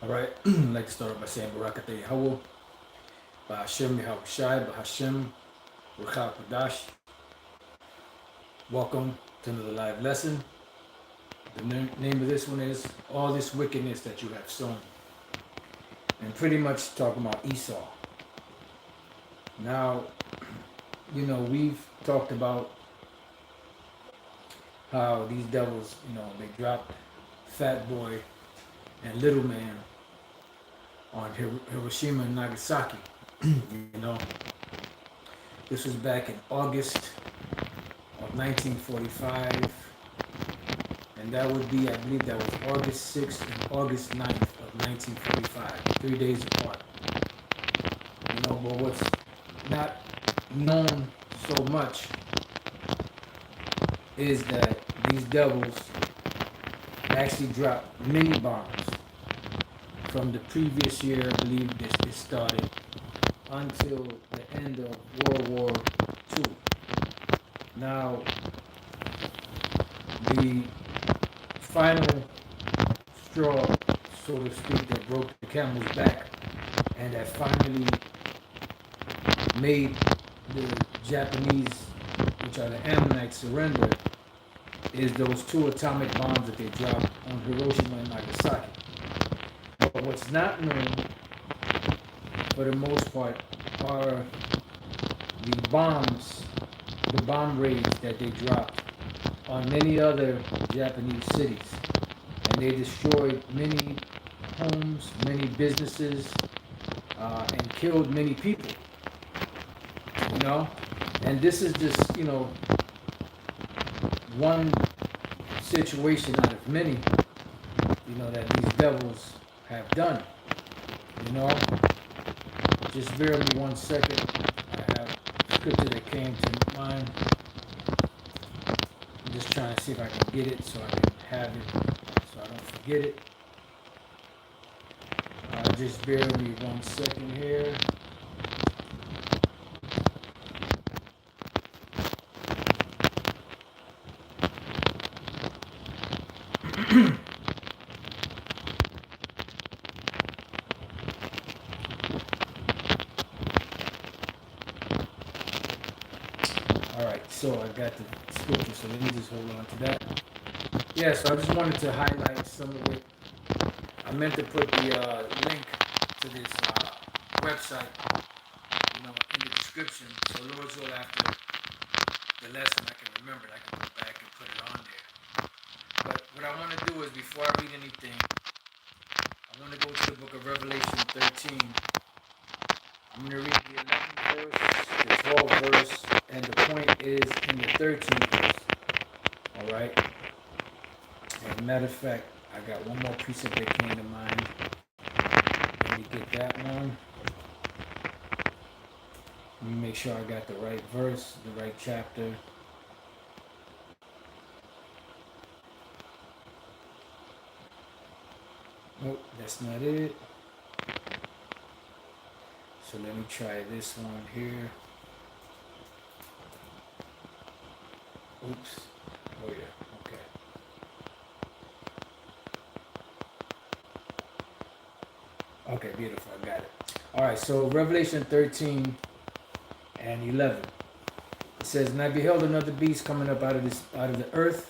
All right, I'd like to start off by saying Barakateh Yahweh, Ba'ashem Yahawashi, Ba'ashem Ruchal Kodash. Welcome to another live lesson. The name of this one is All This Wickedness That You Have Sown. And pretty much talking about Esau. Now, we've talked about how these devils, they dropped Fat Boy and Little Man on Hiroshima and Nagasaki. you know, this was back in August of 1945, and that would be, I believe that was August 6th and August 9th of 1945, 3 days apart. But what's not known so much is that these devils actually dropped mini bombs from the previous year, I believe this started, until the end of World War II. Now, the final straw, so to speak, that broke the camel's back and that finally made the Japanese, which are the Ammonites, surrender is those 2 atomic bombs that they dropped on Hiroshima and Nagasaki. But what's not known, for the most part, are the bomb raids that they dropped on many other Japanese cities. And they destroyed many homes, many businesses, and killed many people. And this is just, one situation out of many, that these devils have done. Just bear with me 1 second. I have scripture that came to mind. I'm just trying to see if I can get it so I can have it so I don't forget it. Just bear with me 1 second here. Alright, so I got the scripture, so let me just hold on to that. Yeah, so I just wanted to highlight some of it. I meant to put the link to this website, in the description. So Lord's will, after the lesson, I can remember it. I can go back and put it on there. But what I want to do is, before I read anything, I want to go to the book of Revelation 13. I'm going to read the 11th verse, the 12th verse, and the point is in the 13th verse. Alright? As a matter of fact, I got one more precept that came to mind. Let me get that one. Let me make sure I got the right verse, the right chapter. Nope, that's not it. So let me try this one here. Oops. Oh yeah, okay. Okay, beautiful, I got it. Alright, so Revelation 13 and 11. It says, "And I beheld another beast coming up out of the earth,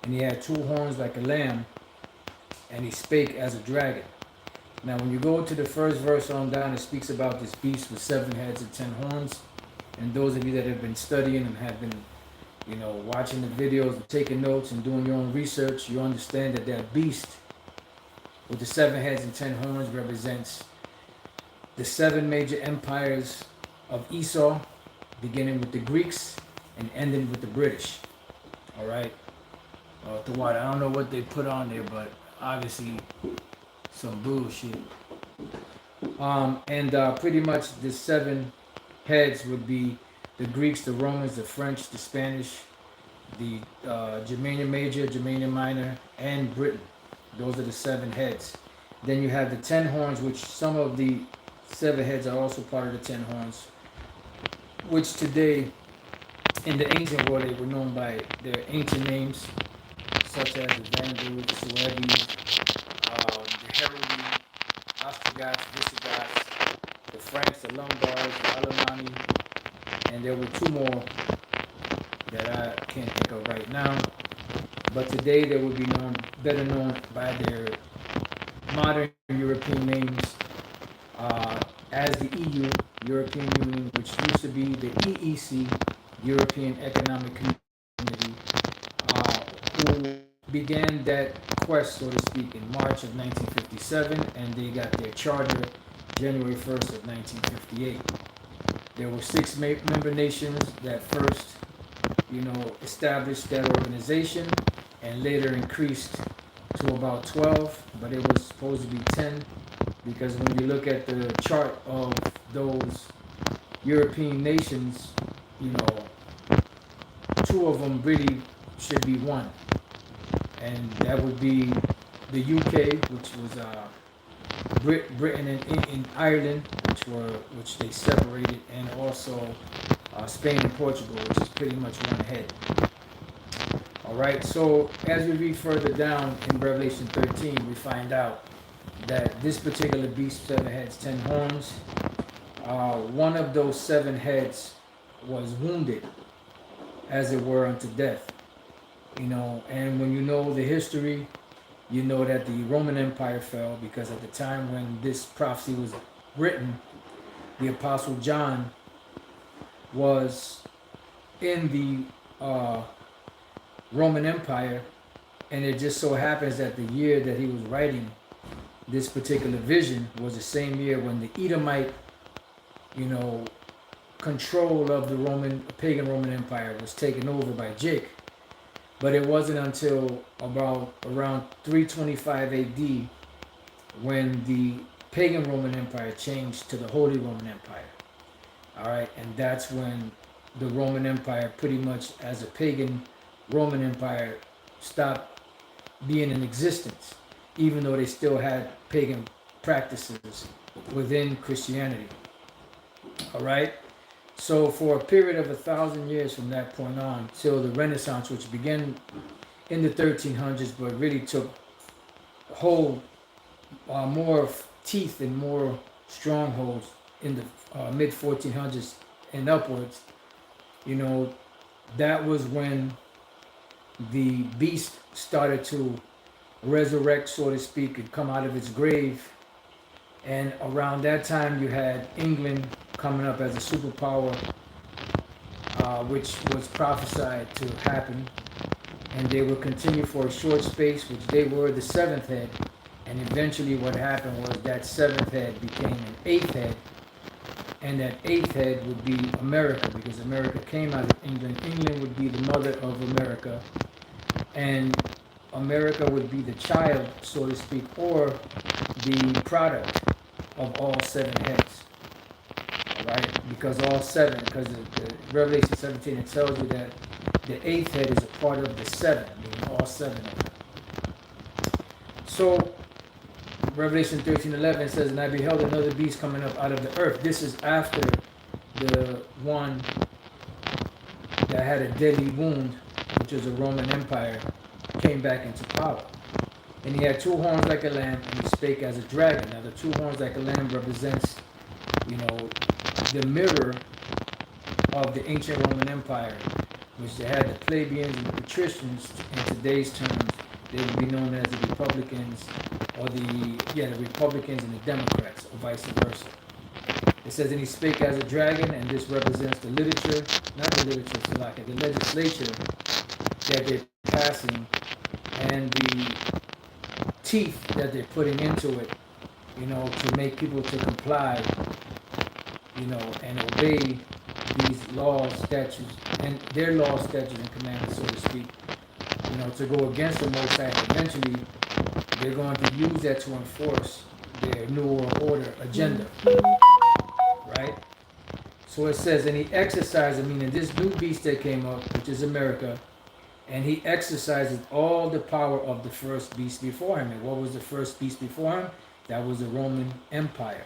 and he had 2 horns like a lamb, and he spake as a dragon." Now, when you go to the first verse on down, it speaks about this beast with 7 heads and 10 horns. And those of you that have been studying and have been, watching the videos and taking notes and doing your own research, you understand that that beast with the 7 heads and 10 horns represents the 7 major empires of Esau, beginning with the Greeks and ending with the British. All right. The water. I don't know what they put on there, but obviously some bullshit. Pretty much the 7 heads would be the Greeks, the Romans, the French, the Spanish, the Germania Major, Germania Minor, and Britain. Those are the 7 heads. Then you have the 10 horns, which some of the 7 heads are also part of the 10 horns, which today, in the ancient world, they were known by their ancient names, such as the Vandals, the Suebes, the Heruli, Ostrogoths, Visigoths, the Franks, the Lombards, the Alemanni, and there were two more that I can't think of right now. But today they would be known better known by their modern European names as the EU, European Union, which used to be the EEC, European Economic Community, who began that quest, so to speak, in March of 1957, and they got their charter January 1st of 1958. There were six member nations that first, established that organization, and later increased to about 12, but it was supposed to be 10, because when you look at the chart of those European nations, you know, two of them really should be one, and that would be the UK, which was Britain and Ireland, which they separated, and also Spain and Portugal, which is pretty much one head. All right. So as we read further down in Revelation 13, we find out that this particular beast, 7 heads, 10 horns, one of those 7 heads was wounded, as it were, unto death. And when you know the history, you know that the Roman Empire fell, because at the time when this prophecy was written, the Apostle John was in the Roman Empire, and it just so happens that the year that he was writing this particular vision was the same year when the Edomite, control of the pagan Roman Empire was taken over by Jake. But it wasn't until about around 325 AD when the pagan Roman Empire changed to the Holy Roman Empire. All right, and that's when the Roman Empire, pretty much as a pagan Roman Empire, stopped being in existence, even though they still had pagan practices within Christianity. All right. So for a period of 1,000 years from that point on till the Renaissance, which began in the 1300s, but really took hold, more teeth and more strongholds in the mid 1400s and upwards, that was when the beast started to resurrect, so to speak, and come out of its grave. And around that time, you had England coming up as a superpower, which was prophesied to happen. And they would continue for a short space, which they were the 7th head. And eventually what happened was that 7th head became an 8th head. And that 8th head would be America, because America came out of England. England would be the mother of America. And America would be the child, so to speak, or the product of all 7 heads. All right? Because all 7, because the Revelation 17, it tells you that the 8th head is a part of the 7, meaning all 7 of them. So Revelation 13:11 says, "And I beheld another beast coming up out of the earth." This is after the one that had a deadly wound, which is the Roman Empire, came back into power. And he had 2 horns like a lamb, and he spake as a dragon. Now the 2 horns like a lamb represents, the mirror of the ancient Roman Empire, which they had the plebeians and the patricians. In today's terms, they would be known as the Republicans, or the Republicans and the Democrats, or vice versa. It says, "And he spake as a dragon," and this represents the literature, not the literature, the legislature that they're passing, and the teeth that they're putting into it, to make people to comply, and obey these laws, statutes, and their laws, statutes, and commandments, so to speak, to go against the Most High. Eventually, they're going to use that to enforce their New World Order agenda, right? So it says, "And he exercised," meaning this new beast that came up, which is America, and he exercises all the power of the first beast before him. And what was the first beast before him? That was the Roman Empire.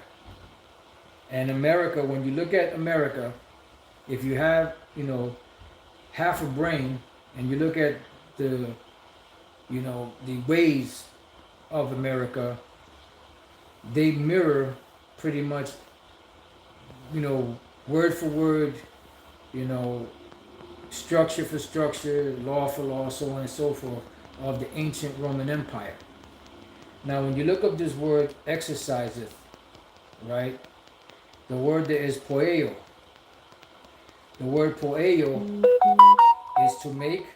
And America, when you look at America, if you have, half a brain, and you look at the ways of America, they mirror pretty much, you know, word for word, you know, structure for structure, law for law, so on and so forth, of the ancient Roman Empire. Now, when you look up this word exerciseth, right, the word there is poeo. The word poeo is to make,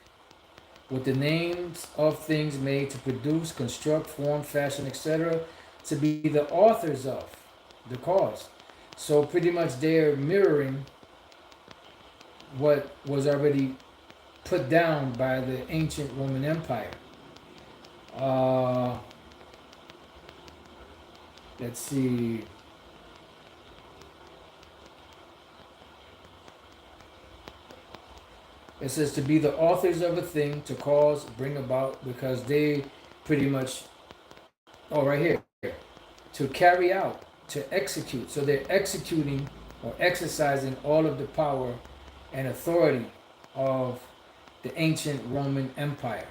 with the names of things made, to produce, construct, form, fashion, etc., to be the authors of the cause. So pretty much they're mirroring what was already put down by the ancient Roman Empire. Uh, let's see. It says to be the authors of a thing, to cause, bring about, because they pretty much, oh, right here, to carry out, to execute. So they're executing or exercising all of the power and authority of the ancient Roman Empire.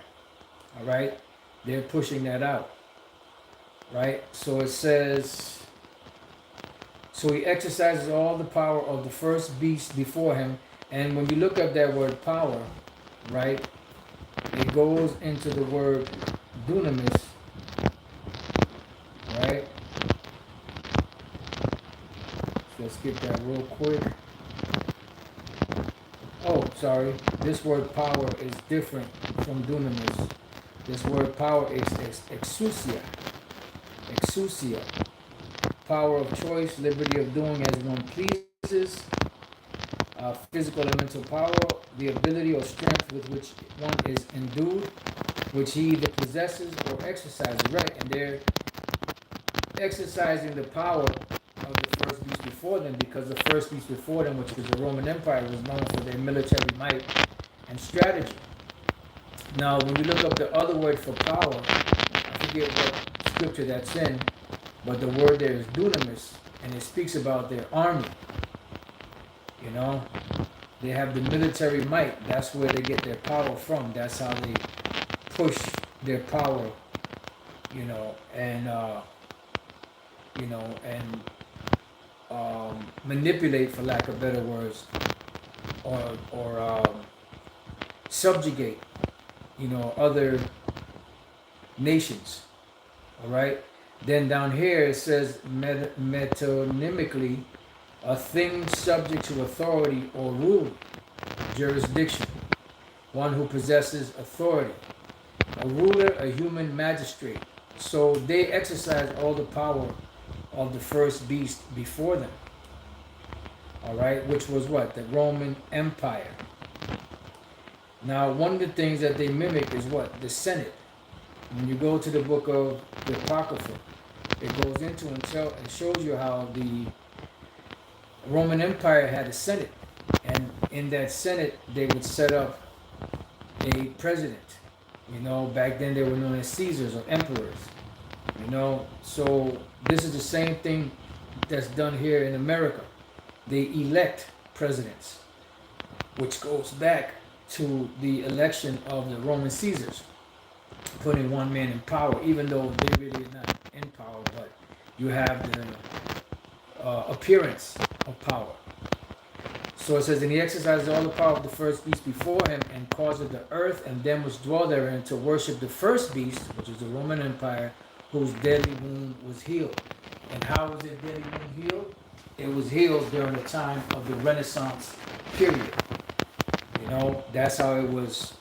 All right? They're pushing that out. Right? So it says, so he exercises all the power of the first beast before him. And when you look up that word power, right, it goes into the word dunamis, right? So let's get that real quick. Oh, sorry. This word power is different from dunamis. This word power is exousia. Exousia. Power of choice, liberty of doing as one pleases, physical and mental power, the ability or strength with which one is endued, which he either possesses or exercises. Right, and they're exercising the power of the first beast before them, because the first beast before them, which was the Roman Empire, was known for their military might and strategy. Now, when you look up the other word for power, I forget what scripture that's in, but the word there is dunamis, and it speaks about their army. You know, they have the military might. That's where they get their power from. That's how they push their power. You know, and manipulate, for lack of better words, or subjugate, other nations. All right. Then down here it says metonymically, a thing subject to authority or rule, jurisdiction, one who possesses authority, a ruler, a human magistrate. So they exercise all the power of the first beast before them. All right, which was what? The Roman Empire. Now, one of the things that they mimic is what? The Senate. When you go to the book of the Apocrypha, it goes into and shows you how the Roman Empire had a Senate, and in that Senate they would set up a president. Back then they were known as Caesars or emperors. So this is the same thing that's done here in America. They elect presidents, which goes back to the election of the Roman Caesars, putting one man in power, even though they really are not in power, but you have the appearance of power. So it says, and he exercises all the power of the first beast before him, and caused the earth and them which dwell therein to worship the first beast, which is the Roman Empire, whose deadly wound was healed. And how was it deadly wound healed? It was healed during the time of the Renaissance period. That's how it was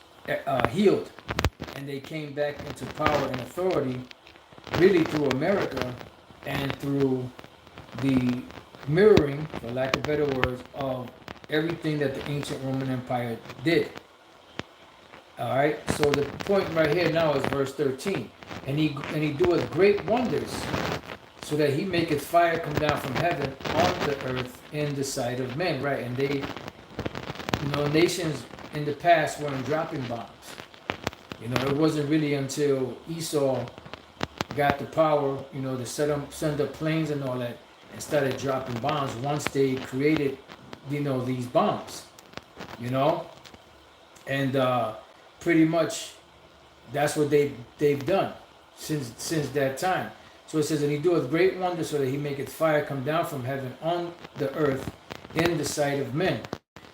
healed. And they came back into power and authority really through America and through the mirroring, for lack of better words, of everything that the ancient Roman Empire did. All right, so the point right here now is verse 13. And he doeth great wonders, so that he maketh fire come down from heaven on the earth in the sight of men. Right, and they, nations in the past weren't dropping bombs. It wasn't really until Esau got the power, to send up planes and all that, and started dropping bombs once they created, these bombs, and pretty much that's what they've done since that time. So it says, and he doeth great wonders, so that he maketh fire come down from heaven on the earth in the sight of men.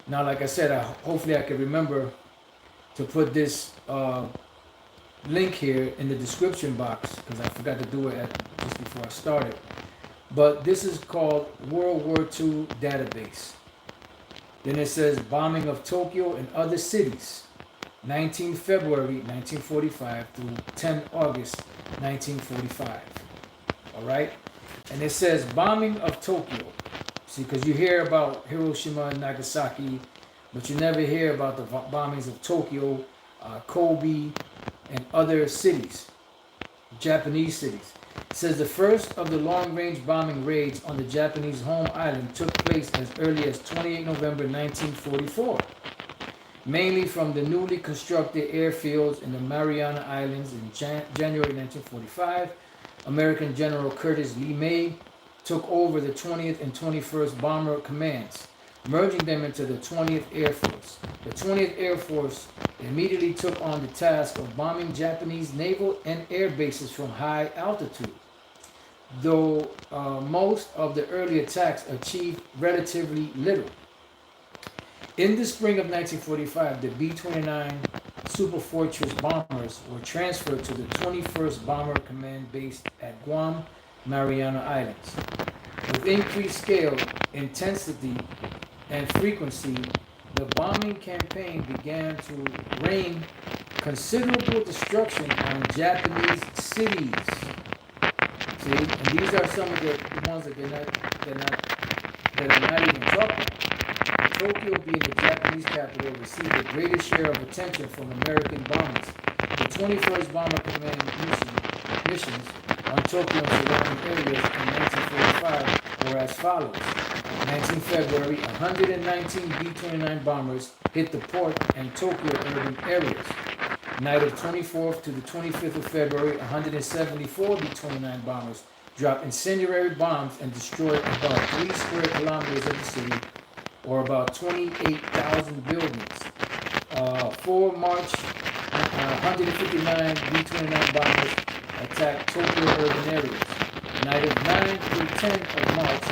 Now, like I said, hopefully I can remember to put this link here in the description box, because I forgot to do it just before I started. But this is called World War II database. Then it says bombing of Tokyo and other cities, 19 February 1945 through 10 August 1945. All right? And it says bombing of Tokyo. See, because you hear about Hiroshima and Nagasaki, but you never hear about the bombings of Tokyo, Kobe, and other cities, Japanese cities. It says the first of the long-range bombing raids on the Japanese home island took place as early as 28 November 1944, mainly from the newly constructed airfields in the Mariana Islands in January 1945. American General Curtis Lee May took over the 20th and 21st Bomber Commands, merging them into the 20th Air Force. The 20th Air Force immediately took on the task of bombing Japanese naval and air bases from high altitude. Though most of the early attacks achieved relatively little. In the spring of 1945, the B-29 Superfortress bombers were transferred to the 21st Bomber Command based at Guam, Mariana Islands. With increased scale, intensity, and frequency, the bombing campaign began to rain considerable destruction on Japanese cities. See, and these are some of the ones that are not even talking about. Tokyo, being the Japanese capital, received the greatest share of attention from American bombers. The 21st Bomber Command missions on Tokyo and surrounding areas in 1945 were as follows. 19 February, 119 B-29 bombers hit the port and Tokyo urban areas. Night of 24th to the 25th of February, 174 B-29 bombers dropped incendiary bombs and destroyed about 3 square kilometers of the city, or about 28,000 buildings. 4 March, 159 B-29 bombers attacked Tokyo urban areas. Night of 9 through 10 of March,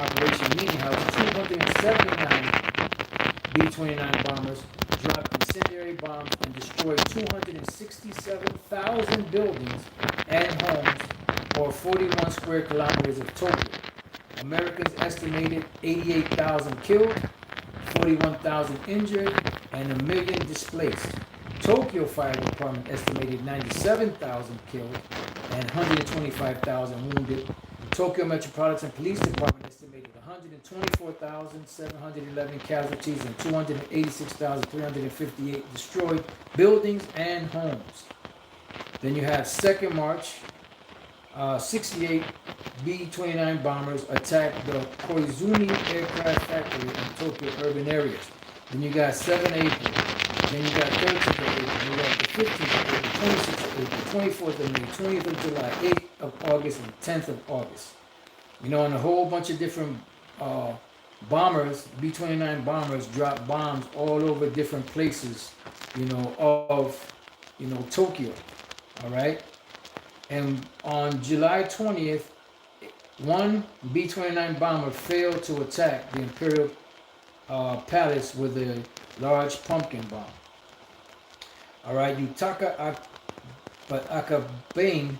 Operation Meeting House, 279 B-29 bombers dropped incendiary bombs and destroyed 267,000 buildings and homes, or 41 square kilometers of Tokyo. Americans estimated 88,000 killed, 41,000 injured, and 1 million displaced. Tokyo Fire Department estimated 97,000 killed and 125,000 wounded. Tokyo Metropolitan Police Department estimated 124,711 casualties and 286,358 destroyed buildings and homes. Then you have 2nd March, 68 B-29 bombers attacked the Koizumi aircraft factory in Tokyo urban areas. Then you got 7 April. Then you got 13th of April. Then you got the 15th of April, 26th of April, 24th of May, 20th of July, 8th of August, and 10th of August. You know, and a whole bunch of different bombers, B-29 bombers, dropped bombs all over different places, you know, of, you know, Tokyo. All right. And on July 20th, one B-29 bomber failed to attack the Imperial Palace with a large pumpkin bomb. All right, Yutaka Akabane,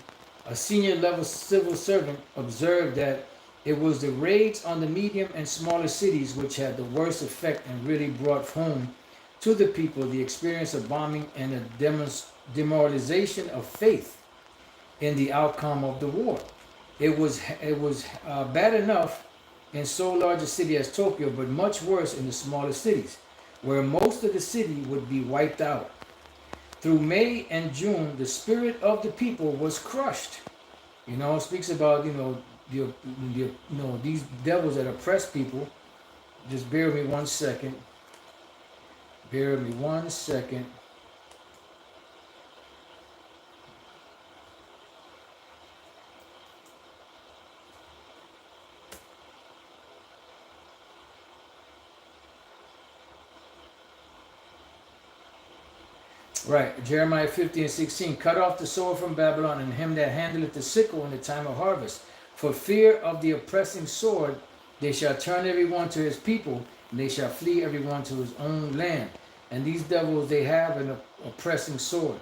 a senior level civil servant, observed that it was the raids on the medium and smaller cities which had the worst effect and really brought home to the people the experience of bombing and a demoralization of faith in the outcome of the war. It was bad enough in so large a city as Tokyo, but much worse in the smaller cities, where most of the city would be wiped out. Through May and June, the spirit of the people was crushed. You know, it speaks about, you know, these devils that oppress people. Just bear with me 1 second. Bear with me 1 second. Right, Jeremiah 50 and 16. Cut off the sword from Babylon, and him that handleth the sickle in the time of harvest. For fear of the oppressing sword, they shall turn every one to his people, and they shall flee every one to his own land. And these devils, they have an oppressing sword.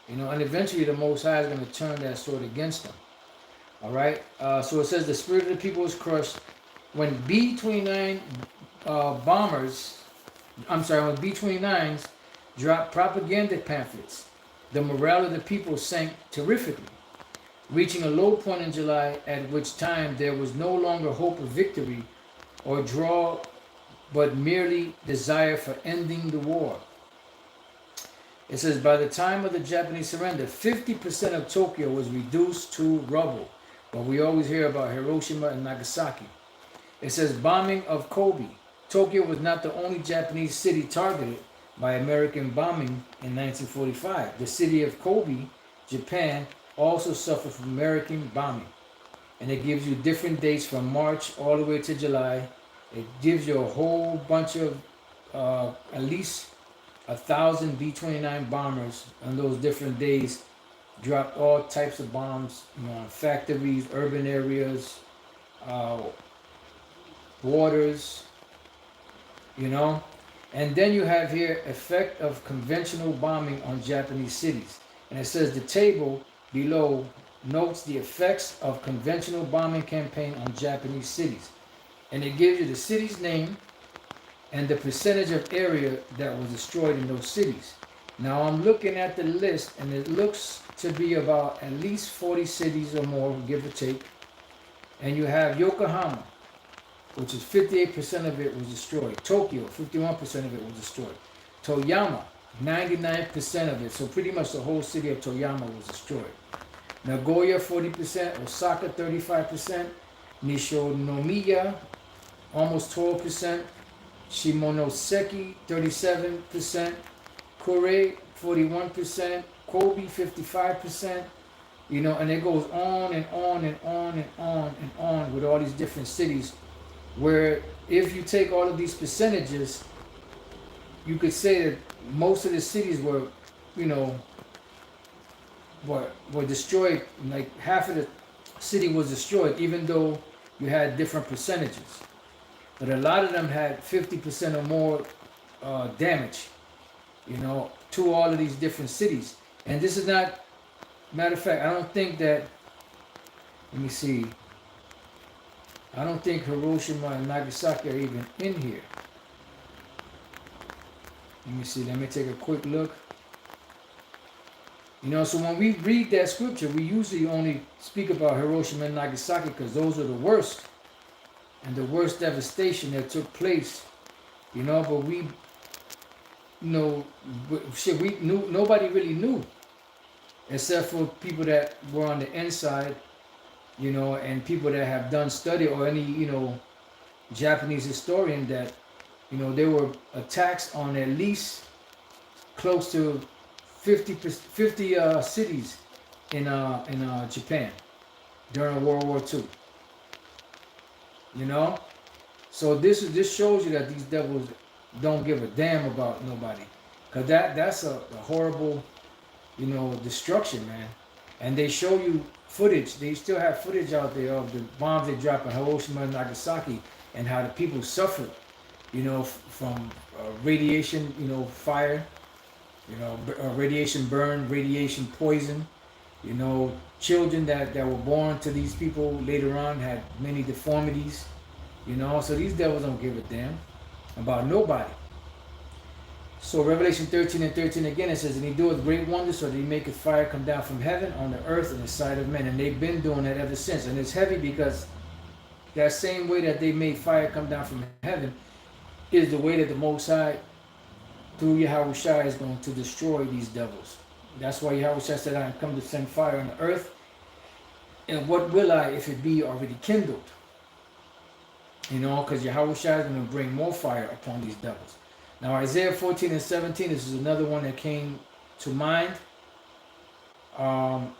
And eventually the Most High is going to turn that sword against them. All right. So it says the spirit of the people is crushed when B-29 bombers, when B-29s dropped propaganda pamphlets. The morale of the people sank terrifically, reaching a low point in July, at which time there was no longer hope of victory or draw, but merely desire for ending the war. It says, by the time of the Japanese surrender, 50% of Tokyo was reduced to rubble. But we always hear about Hiroshima and Nagasaki. It says, bombing of Kobe. Tokyo was not the only Japanese city targeted by American bombing in 1945. The city of Kobe, Japan, also suffered from American bombing. And it gives you different dates from March all the way to July. It gives you a whole bunch of at least 1,000 B-29 bombers on those different days dropped all types of bombs, on factories, urban areas, waters, And then you have here effect of conventional bombing on Japanese cities. And it says the table below notes the effects of conventional bombing campaign on Japanese cities. And it gives you the city's name and the percentage of area that was destroyed in those cities. Now I'm looking at the list, and it looks to be about at least 40 cities or more, give or take. And you have Yokohama, which is 58% of it was destroyed. Tokyo, 51% of it was destroyed. Toyama, 99% of it. So pretty much the whole city of Toyama was destroyed. Nagoya, 40%. Osaka, 35%. Nishinomiya, almost 12%. Shimonoseki, 37%. Kure, 41%. Kobe, 55%. And it goes on and on and on and on and on with all these different cities, where if you take all of these percentages, you could say that most of the cities were destroyed. Like half of the city was destroyed, even though you had different percentages. But a lot of them had 50% or more damage, to all of these different cities. And this is not, matter of fact, I don't think that, let me see, I don't think Hiroshima and Nagasaki are even in here. Let me see, let me take a quick look. So when we read that scripture, we usually only speak about Hiroshima and Nagasaki because those are the worst and the worst devastation that took place. But we knew, nobody really knew, except for people that were on the inside, and people that have done study, or any, Japanese historian that, there were attacks on at least close to 50 cities in Japan during World War II. So this shows you that these devils don't give a damn about nobody, cause that's a horrible, destruction, man. And they show you footage. They still have footage out there of the bombs they dropped in Hiroshima and Nagasaki, and how the people suffered, from radiation, fire, radiation burn, radiation poison. Children that were born to these people later on had many deformities. So these devils don't give a damn about nobody. So Revelation 13 and 13 again, it says, and he doeth great wonders, so that he maketh fire come down from heaven on the earth in the sight of men. And they've been doing that ever since. And it's heavy because that same way that they made fire come down from heaven is the way that the Most High, through Yahushua, is going to destroy these devils. That's why Yahushua said, I am come to send fire on the earth. And what will I if it be already kindled? Because Yahushua is going to bring more fire upon these devils. Now Isaiah 14 and 17, this is another one that came to mind. I'm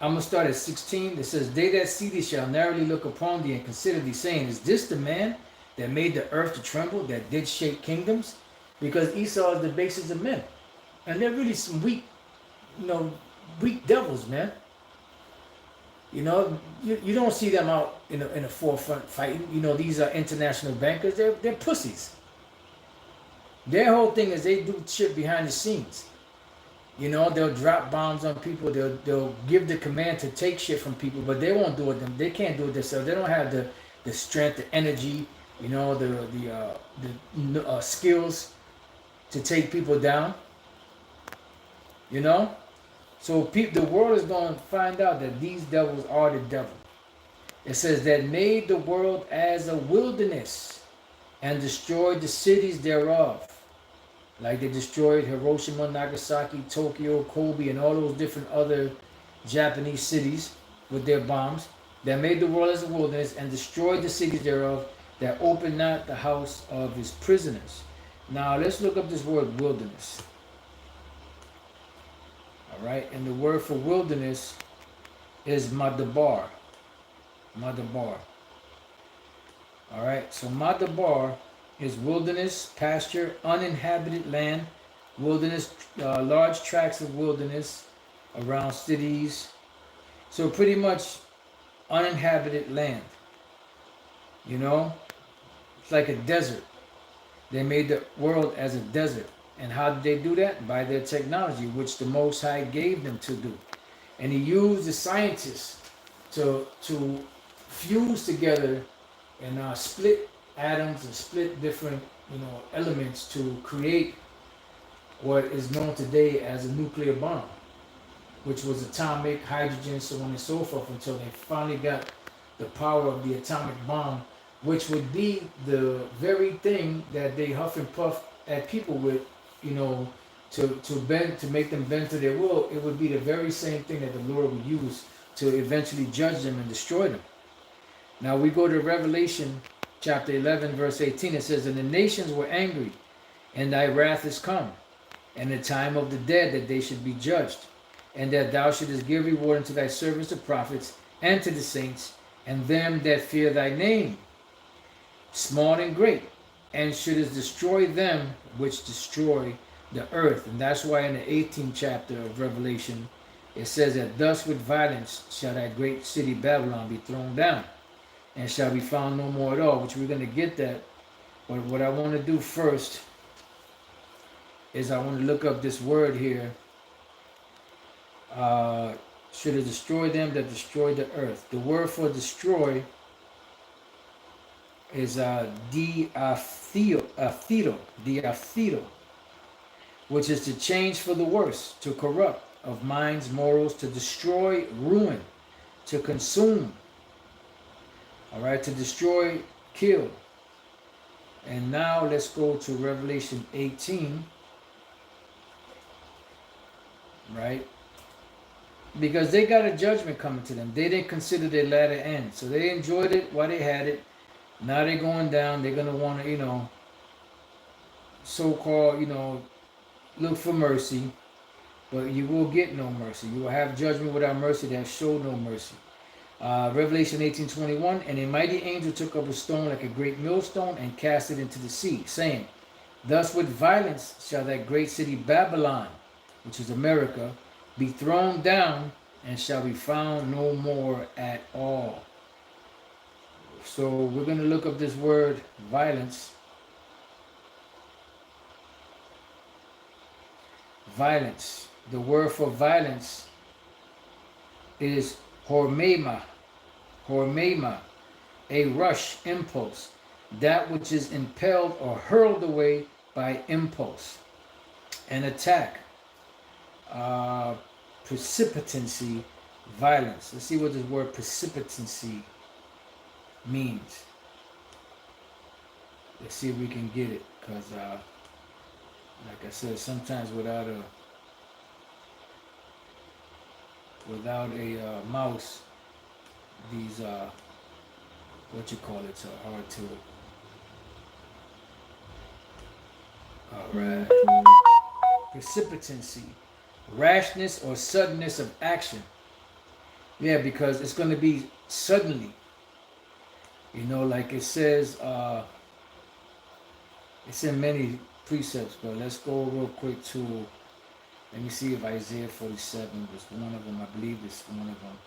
going to start at 16. It says, they that see thee shall narrowly look upon thee and consider thee, saying, is this the man that made the earth to tremble, that did shake kingdoms? Because Esau is the basis of men. And they're really some weak, you know, weak devils, man. You know, you don't see them out in the forefront fighting. You know, these are international bankers. They're pussies. Their whole thing is they do shit behind the scenes. You know, they'll drop bombs on people. They'll give the command to take shit from people, but they won't do it. They can't do it themselves. They don't have the strength, the energy, you know, the skills to take people down. You know, so the world is going to find out that these devils are the devil. It says that made the world as a wilderness and destroyed the cities thereof. Like they destroyed Hiroshima, Nagasaki, Tokyo, Kobe, and all those different other Japanese cities with their bombs. That made the world as a wilderness and destroyed the cities thereof, that opened not the house of his prisoners. Now let's look up this word wilderness. All right, and the word for wilderness is madabar. Madabar. All right, so madabar is wilderness, pasture, uninhabited land, wilderness, large tracts of wilderness around cities. So pretty much uninhabited land. You know, it's like a desert. They made the world as a desert. And how did they do that? By their technology, which the Most High gave them to do. And he used the scientists to fuse together and split atoms and split different, you know, elements to create what is known today as a nuclear bomb, which was atomic, hydrogen, so on and so forth, until they finally got the power of the atomic bomb, which would be the very thing that they huff and puff at people with, you know, to make them bend to their will. It would be the very same thing that the Lord would use to eventually judge them and destroy them. Now we go to Revelation chapter 11, verse 18. It says, and the nations were angry, and thy wrath is come, and the time of the dead that they should be judged, and that thou shouldest give reward unto thy servants the prophets, and to the saints, and them that fear thy name, small and great, and shouldest destroy them which destroy the earth. And that's why in the 18th chapter of Revelation, it says that thus with violence shall that great city Babylon be thrown down, and shall be found no more at all, which we're going to get that. But what I want to do first is I want to look up this word here. Should have destroyed them that destroyed the earth. The word for destroy is diathiro, which is to change for the worse, to corrupt of minds, morals, to destroy, ruin, to consume. All right, to destroy, kill. And now let's go to Revelation 18, right? Because they got a judgment coming to them. They didn't consider their latter end. So they enjoyed it while they had it. Now they're going down. They're going to want to, you know, so-called, you know, look for mercy. But you will get no mercy. You will have judgment without mercy that show no mercy. Revelation 18:21, and a mighty angel took up a stone like a great millstone and cast it into the sea, saying, thus with violence shall that great city Babylon, which is America, be thrown down, and shall be found no more at all. So we're going to look up this word violence. Violence. The word for violence is hormema. Hormema, a rush, impulse, that which is impelled or hurled away by impulse. An attack, precipitancy, violence. Let's see what this word precipitancy means. Let's see if we can get it, because like I said, sometimes without a mouse, these what you call it, so hard to. All right. Precipitancy, rashness or suddenness of action. Yeah, because it's going to be suddenly. You know, like it says, it's in many precepts, but let's go real quick to Let me see if Isaiah 47 was one of them. I believe it's one of them.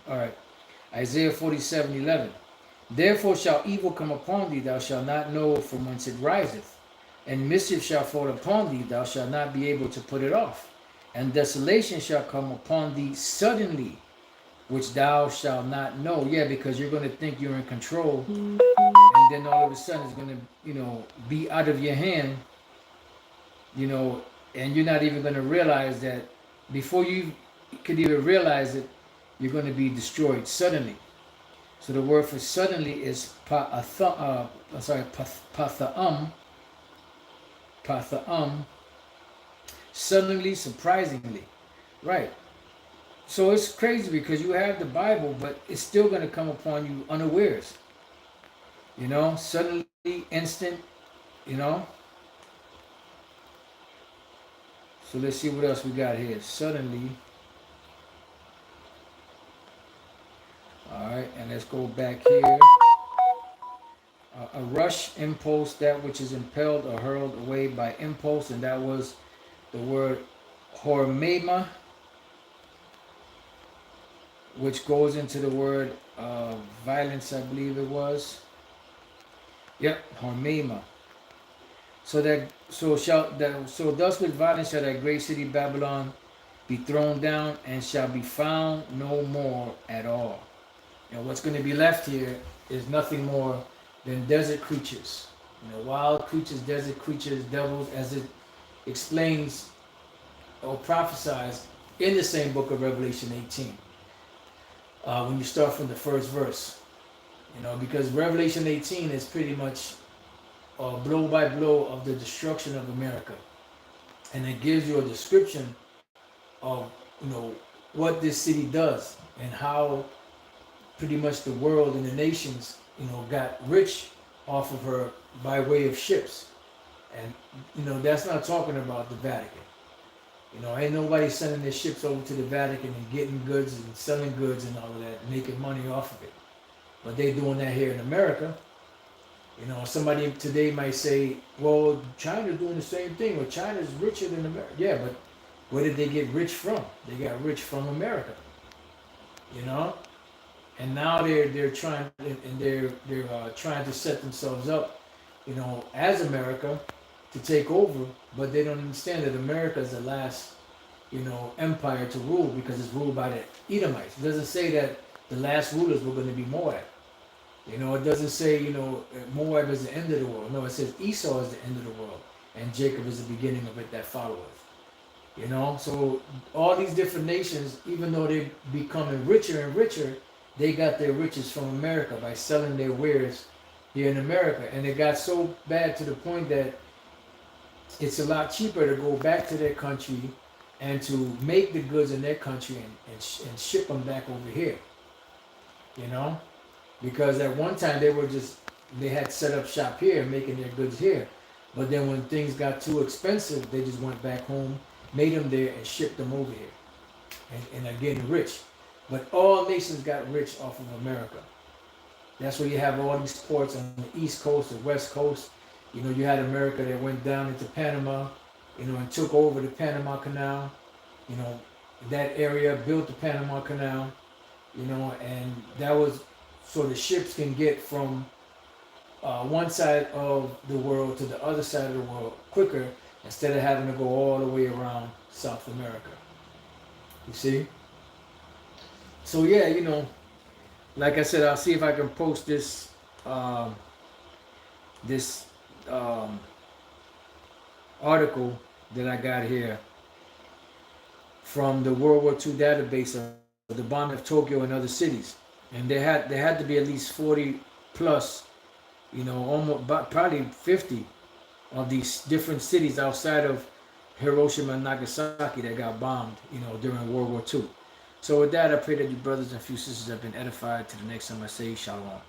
All right. Isaiah 47:11. Therefore shall evil come upon thee, thou shalt not know from whence it riseth. And mischief shall fall upon thee, thou shalt not be able to put it off. And desolation shall come upon thee suddenly, which thou shalt not know. Yeah, because you're going to think you're in control, and then all of a sudden it's going to, be out of your hand, and you're not even going to realize that before you could even realize it, you're going to be destroyed suddenly. So the word for suddenly is patha'um, suddenly, surprisingly, right? So it's crazy because you have the Bible, but it's still going to come upon you unawares. Suddenly, instant, So let's see what else we got here. Suddenly. All right, and let's go back here. A rush, impulse, that which is impelled or hurled away by impulse, and that was the word hormema, which goes into the word violence, I believe it was. Yep, hormema. So thus with violence shall that great city Babylon be thrown down, and shall be found no more at all. What's going to be left here is nothing more than desert creatures. Wild creatures, desert creatures, devils, as it explains or prophesies in the same book of Revelation 18. When you start from the first verse. Because Revelation 18 is pretty much blow by blow of the destruction of America. And it gives you a description of, what this city does and how pretty much the world and the nations, got rich off of her by way of ships. And, that's not talking about the Vatican. Ain't nobody sending their ships over to the Vatican and getting goods and selling goods and all of that, making money off of it. But they doing that here in America. Somebody today might say, well, China's doing the same thing. Well, China's richer than America. Yeah, but where did they get rich from? They got rich from America. And now they're trying, and they're trying to set themselves up, as America to take over, but they don't understand that America is the last, empire to rule because it's ruled by the Edomites. It doesn't say that the last rulers were going to be Moab. It doesn't say, Moab is the end of the world. No, it says Esau is the end of the world, and Jacob is the beginning of it that followeth. So all these different nations, even though they're becoming richer and richer, they got their riches from America by selling their wares here in America. And it got so bad to the point that it's a lot cheaper to go back to their country and to make the goods in their country and ship them back over here. Because at one time they had set up shop here making their goods here. But then when things got too expensive, they just went back home, made them there, and shipped them over here. And are getting rich. But all nations got rich off of America. That's where you have all these ports on the East Coast, the West Coast. You had America that went down into Panama, and took over the Panama Canal. That area built the Panama Canal, and that was so the ships can get from one side of the world to the other side of the world quicker instead of having to go all the way around South America. You see? So yeah, like I said, I'll see if I can post this article that I got here from the World War II database of the bombing of Tokyo and other cities, and there had to be at least 40 plus, almost probably 50 of these different cities outside of Hiroshima and Nagasaki that got bombed, during World War II. So with that, I pray that you brothers and few sisters have been edified. To the next time I say, Shalom.